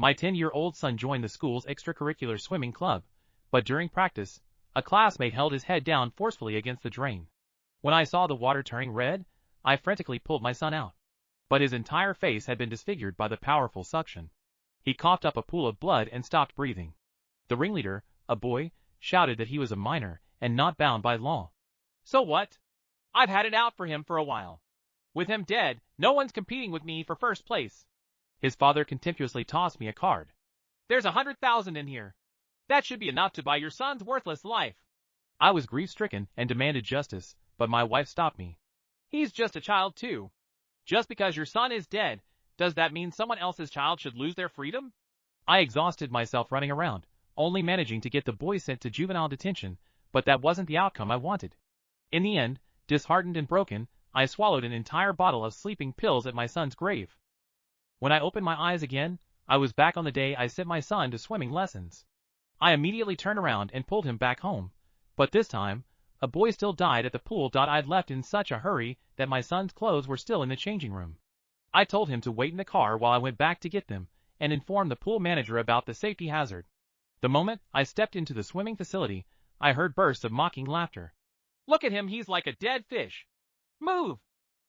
My 10-year-old son joined the school's extracurricular swimming club, but during practice, a classmate held his head down forcefully against the drain. When I saw the water turning red, I frantically pulled my son out. But his entire face had been disfigured by the powerful suction. He coughed up a pool of blood and stopped breathing. The ringleader, a boy, shouted that he was a minor and not bound by law. So what? I've had it out for him for a while. With him dead, no one's competing with me for first place. His father contemptuously tossed me a card. There's 100,000 in here. That should be enough to buy your son's worthless life. I was grief-stricken and demanded justice, but my wife stopped me. He's just a child too. Just because your son is dead, does that mean someone else's child should lose their freedom? I exhausted myself running around, only managing to get the boy sent to juvenile detention, but that wasn't the outcome I wanted. In the end, disheartened and broken, I swallowed an entire bottle of sleeping pills at my son's grave. When I opened my eyes again, I was back on the day I sent my son to swimming lessons. I immediately turned around and pulled him back home, but this time, a boy still died at the pool. I'd left in such a hurry that my son's clothes were still in the changing room. I told him to wait in the car while I went back to get them, and informed the pool manager about the safety hazard. The moment I stepped into the swimming facility, I heard bursts of mocking laughter. Look at him, he's like a dead fish. Move!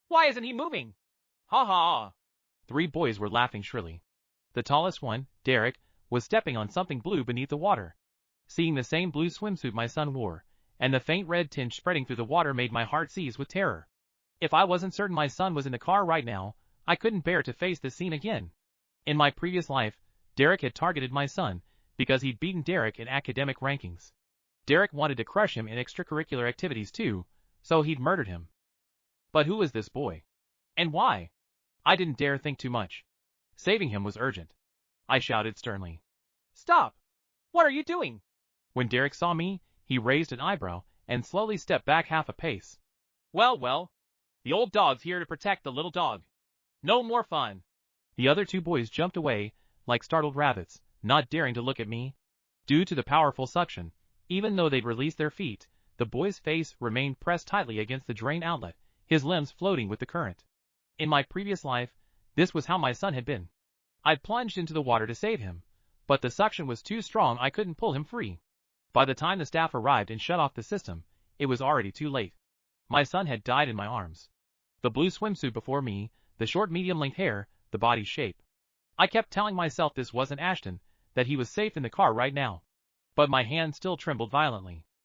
Why isn't he moving? Ha ha! 3 boys were laughing shrilly. The tallest one, Derek, was stepping on something blue beneath the water. Seeing the same blue swimsuit my son wore, and the faint red tinge spreading through the water made my heart seize with terror. If I wasn't certain my son was in the car right now, I couldn't bear to face this scene again. In my previous life, Derek had targeted my son, because he'd beaten Derek in academic rankings. Derek wanted to crush him in extracurricular activities too, so he'd murdered him. But who was this boy? And why? I didn't dare think too much. Saving him was urgent. I shouted sternly. Stop! What are you doing? When Derek saw me, he raised an eyebrow and slowly stepped back half a pace. Well, the old dog's here to protect the little dog. No more fun. The other 2 boys jumped away, like startled rabbits, not daring to look at me. Due to the powerful suction, even though they'd released their feet, the boy's face remained pressed tightly against the drain outlet, his limbs floating with the current. In my previous life, this was how my son had been. I'd plunged into the water to save him, but the suction was too strong. I couldn't pull him free. By the time the staff arrived and shut off the system, it was already too late. My son had died in my arms. The blue swimsuit before me, the short medium-length hair, the body's shape. I kept telling myself this wasn't Ashton, that he was safe in the car right now. But my hand still trembled violently.